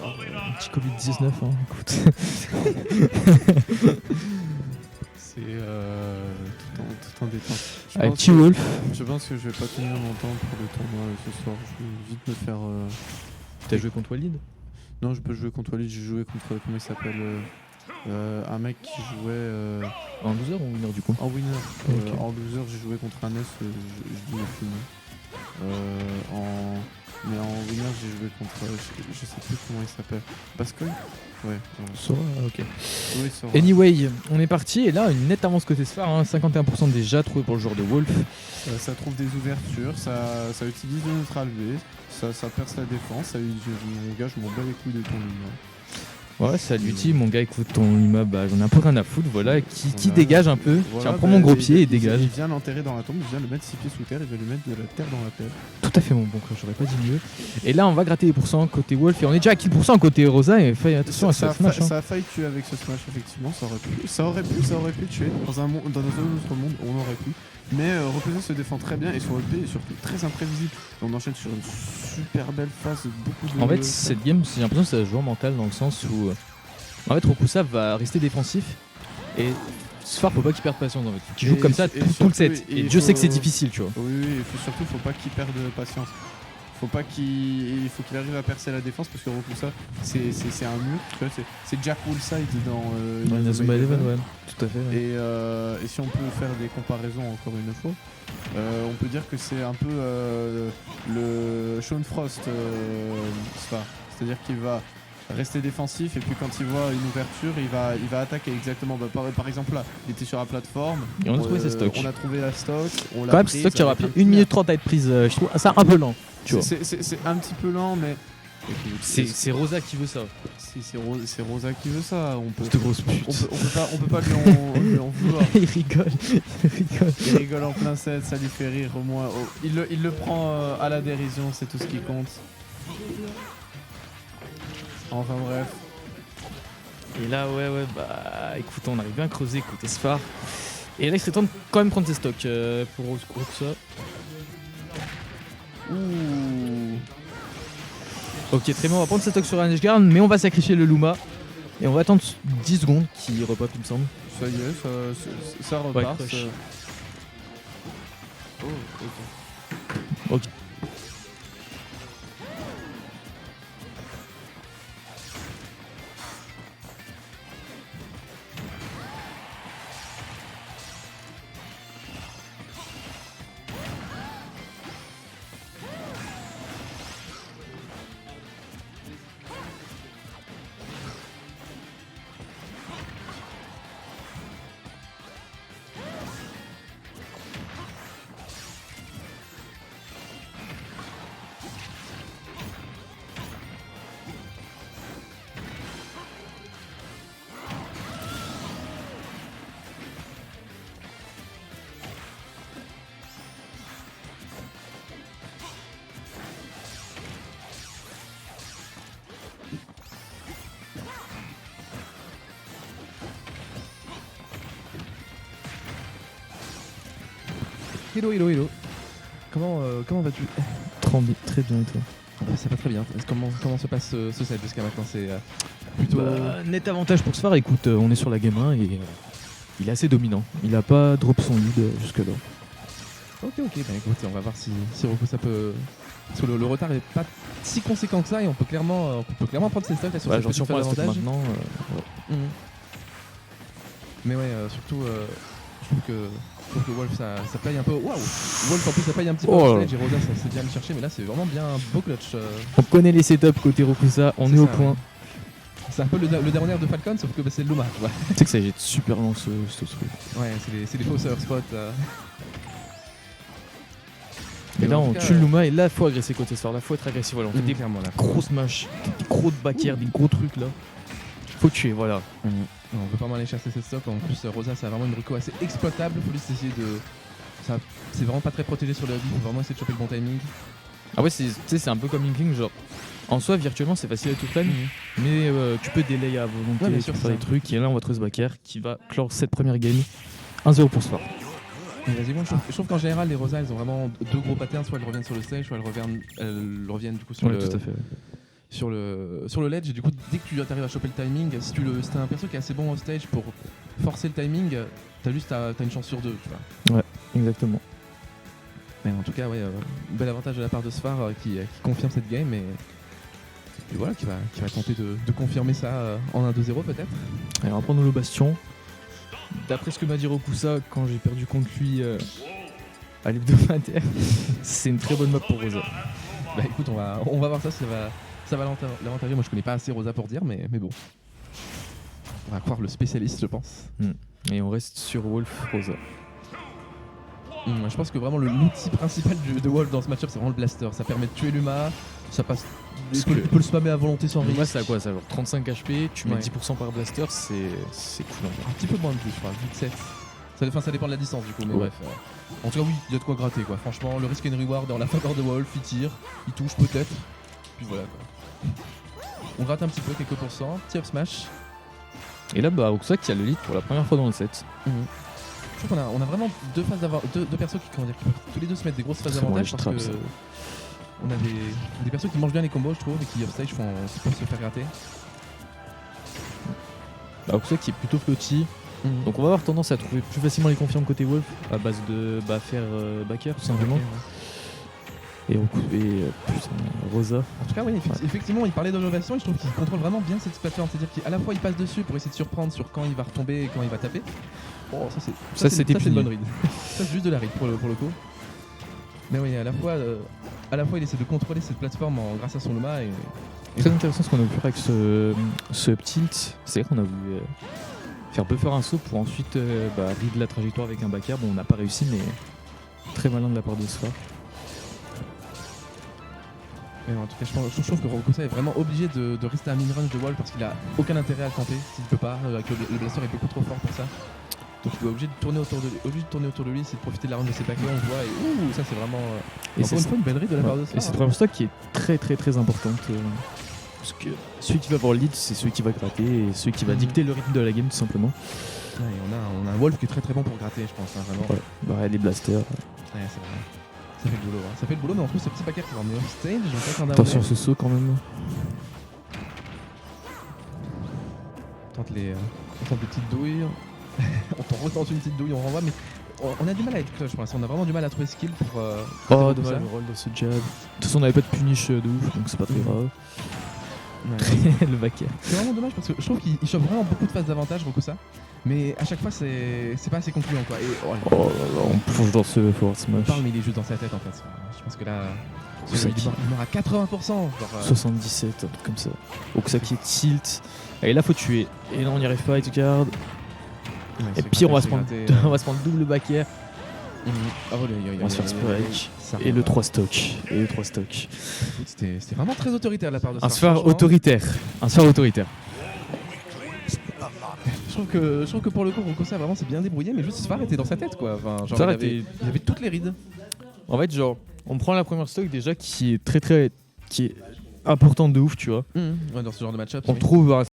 Un petit Covid-19, hein, écoute. C'est tout en détente. Avec T-Wolf. Je pense que je vais pas tenir longtemps pour le tournoi ce soir. Je vais vite me faire. T'as joué contre Walid? Non, je peux jouer contre Walid. J'ai joué contre. Comment il s'appelle un mec qui jouait. En loser ou winner du coup? En winner. Ok. En loser, j'ai joué contre un S. Je l'ai fini. Mais en winner, j'ai joué contre. Je sais plus comment il s'appelle. Bascoy. Ouais. Sora, ok. Oui, Sora. Anyway, on est parti et là, une nette avance côté Sphare, hein, 51% déjà trouvé pour le joueur de Wolf. Ça trouve des ouvertures, ça utilise le neutral V, ça perce la défense, mon gars, je m'en bats les couilles de ton ligne. Ouais, ça lui dit, mon gars, écoute ton immeuble, bah, j'en ai un peu rien à foutre, voilà, qui Voilà. dégage un peu. Voilà, Tiens, prends mon gros pied et dégage. Il vient l'enterrer dans la tombe, il vient le mettre 6 pieds sous terre, il va lui mettre de la terre dans la terre. Tout à fait, mon bon crush, j'aurais pas dit mieux. Et là, on va gratter les pourcents côté Wolf et on est déjà à kill pourcent côté Rosa et fais attention à ce smash. Ça a failli tuer avec ce smash, effectivement, ça aurait pu tuer dans un autre monde, on aurait pu. Mais Reposa se défend très bien et son EP est surtout très imprévisible. On enchaîne sur une super belle phase, beaucoup de... En fait, cette game, j'ai l'impression que ça joue en mental dans le sens où en fait, Rokusa va rester défensif et Sphare faut pas qu'il perde patience en fait. Qu'il joue comme ça tout le set. Et Dieu sait que c'est difficile, tu vois. Oui, surtout, faut pas qu'il perde patience. Il faut qu'il arrive à percer la défense parce que Rokusa, c'est un mur. Tu vois, c'est Jack Woolside dans Inazuma Eleven, ouais, tout à fait. Ouais. Et si on peut faire des comparaisons encore une fois, on peut dire que c'est un peu le Shaun Frost Sphare. C'est-à-dire qu'il va rester défensif et puis quand il voit une ouverture il va attaquer exactement. Par exemple là il était sur la plateforme et on a trouvé ses stocks. On a trouvé la stock, on l'a quand même prise, stock qui aura pris 1 minute 30 à être prise, je trouve ça un peu lent, tu vois. C'est un petit peu lent mais c'est Rosa qui veut ça. C'est Rosa qui veut ça, on peut cette grosse pute. on peut pas lui en vouloir. Il rigole. Il rigole en plein set, ça lui fait rire au moins. Il le prend à la dérision, c'est tout ce qui compte. Enfin bref. Et là, ouais, bah écoute, on arrive bien à creuser côté Sphare. Et là, il serait temps de quand même prendre ses stocks pour Rokusa. Ouh. Ok, très bien, on va prendre ses stocks sur Guard, mais on va sacrifier le Luma. Et on va attendre 10 secondes qu'il repop, il me semble. Ça y est, ça repart. Ouais, Oh, ok. Hello. Comment vas-tu? Très bien, et toi? Ça va très bien. Comment se passe ce set jusqu'à maintenant? C'est plutôt... net avantage pour Sphare, écoute, on est sur la game 1 et il est assez dominant. Il a pas drop son lead jusque là. Ok, bah écoute, on va voir si Rokusa peut... Parce que le retard est pas si conséquent que ça et on peut clairement prendre ses stocks là, sur cette j'en suis petite pour phase la stock d'avantage. maintenant. Mais ouais, surtout, je trouve que Wolf ça paye un peu. Waouh! Wolf en plus ça paye un petit peu Oh. le stage et Rosa ça c'est bien le chercher, mais là c'est vraiment bien un beau clutch. On connaît les setups côté Rokusa, on C'est est au ça, point. ouais. C'est un peu le dernier de Falcon, sauf que c'est le Luma, tu vois. Tu sais que ça jette super lent ce truc. Ouais, c'est des fausseurs spots. Et là, en on tout cas, tue le Luma et là, faut agresser côté Sphare. Là, faut être agressif. Voilà, on fait des clairement là. gros smash, des gros back air, des gros trucs là. Faut tuer, voilà. On peut pas mal aller chercher cette stock. En plus, Rosa, ça a vraiment une reco assez exploitable. Faut juste essayer de. C'est vraiment pas très protégé sur le hobby. Faut vraiment essayer de choper le bon timing. Ah ouais, c'est un peu comme Inkling, genre. En soi, virtuellement, c'est facile à tout plan, mais tu peux délay à volonté, Ouais, bien tu sûr, peux c'est faire des ça. trucs. Et là, on va trouver ce back air qui va clore cette première game. 1-0 pour Sphare. Mais vas-y, moi je trouve qu'en général, les Rosa, elles ont vraiment deux gros patterns. Soit elles reviennent sur le stage, soit elles reviennent du coup sur Ouais, le. tout à fait. sur le ledge, et du coup dès que tu arrives à choper le timing, si t'as un perso qui est assez bon au stage pour forcer le timing, t'as une chance sur deux, tu vois. Ouais, exactement. Mais en tout cas, ouais, bel avantage de la part de Sfar qui confirme cette game et voilà, qui va tenter de confirmer ça en 1-2-0 peut-être. Allez, on va prendre le bastion. D'après ce que m'a dit Rokusa quand j'ai perdu contre lui à l'hebdomadaire, c'est une très bonne map pour Rosa. Bah écoute, on va voir ça va l'avantager. Moi je connais pas assez Rosa pour dire, mais bon. On va croire le spécialiste, je pense. Et on reste sur Wolf Rosa. Je pense que vraiment l'outil principal de Wolf dans ce match-up, c'est vraiment le blaster. Ça permet de tuer Luma, ça passe. Il peut le spammer à volonté sans risque. Moi, c'est à quoi ça? Genre 35 HP, tu mets Ouais. 10% par blaster, c'est cool en vrai. Un petit peu moins de plus, je crois, 8-7. Ça dépend de la distance du coup, mais Ouais. bref. En tout cas, oui, il y a de quoi gratter quoi. Franchement, le risk and reward dans la faveur de Wolf, il tire, il touche peut-être. Puis voilà quoi. On gratte un petit peu, quelques pourcents, petit up smash. Et là, bah, Rokusa qui a le lead pour la première fois dans le set. Je trouve qu'on a vraiment deux persos qui, comment dire, qui peuvent tous les deux se mettre des grosses phases C'est bon, d'avantage les parce traps, que ça. on a des persos qui mangent bien les combos, je trouve, et qui off-stage qui peuvent se faire gratter. Bah, Rokusa qui est plutôt flotti. Donc on va avoir tendance à trouver plus facilement les confirmes côté Wolf à base de faire backer tout simplement. Ok, ouais. Et putain, Rosa. En tout cas, oui, effectivement, il parlait d'innovation et je trouve qu'il contrôle vraiment bien cette plateforme. C'est-à-dire qu'à la fois il passe dessus pour essayer de surprendre sur quand il va retomber et quand il va taper. Oh, Ça, c'était une puni. bonne read. Ça, c'est juste de la read pour le coup. Mais oui, à la fois il essaie de contrôler cette plateforme grâce à son Luma et Très intéressant ce qu'on a voulu faire avec ce up tilt. C'est vrai qu'on a voulu faire buffer un saut pour ensuite read la trajectoire avec un backer. Bon, on n'a pas réussi, mais très malin de la part de Sfar. Mais en tout cas, je trouve que Rokusa est vraiment obligé de rester à mid-range de wall parce qu'il a aucun intérêt à le tenter s'il peut pas. Avec le blaster est beaucoup trop fort pour ça. Donc il est obligé de tourner autour de lui, c'est de profiter de la range de ses paquets, on voit et ça c'est vraiment Et encore une fois une belle read de la part de Et Sfar. cette première stock qui est très très très importante. Parce que celui qui va avoir le lead, c'est celui qui va gratter et celui qui va dicter le rythme de la game tout simplement. Ouais, et on a un Wolf qui est très très bon pour gratter, je pense, vraiment. Ouais, bah, les blasters. Ouais, c'est vrai. Ça fait le boulot, hein. Ça fait le boulot, mais on trouve ce petit paquet qui va emmener off stage. Donc peut-être un down Attention air. ce saut quand même. On tente des petites douilles. on retente une petite douille, on renvoie, mais on a du mal à être clutch pour l'instant. On a vraiment du mal à trouver skill pour. Oh, pour dommage ça. le roll de ce jab. De toute façon, on n'avait pas de punish de ouf, donc c'est pas très grave. Ouais. Le backer. C'est vraiment dommage parce que je trouve qu'il chope vraiment beaucoup de phases d'avantage, Rokusa. Mais à chaque fois, c'est pas assez concluant quoi. Et, Oh là là, on plonge dans ce forward on smash. parle, mais il est juste dans sa tête en fait. Je pense que là. Rokusa Il meurt à 80%. Genre, 77, un truc comme ça. Rokusa qui est tilt. Et là, faut tuer. Et là, on n'y arrive pas, il te garde. ouais, Et c'est puis, on va se gratter, prendre, on va se prendre double backer. Ah, ouais, On va se faire spike. Ça Et va. le 3 stock. Écoute, C'était vraiment très autoritaire de la part de Un Sfar, sphère franchement. autoritaire. Un sphère autoritaire. Je trouve que pour le coup, Rokusa vraiment s'est bien débrouillé, mais juste Sfar était dans sa tête quoi. Enfin, genre, Sfar il avait toutes les rides. En fait, genre, on prend la première stock déjà qui est importante de ouf, tu vois. Ouais, dans ce genre de match-up. On oui. trouve un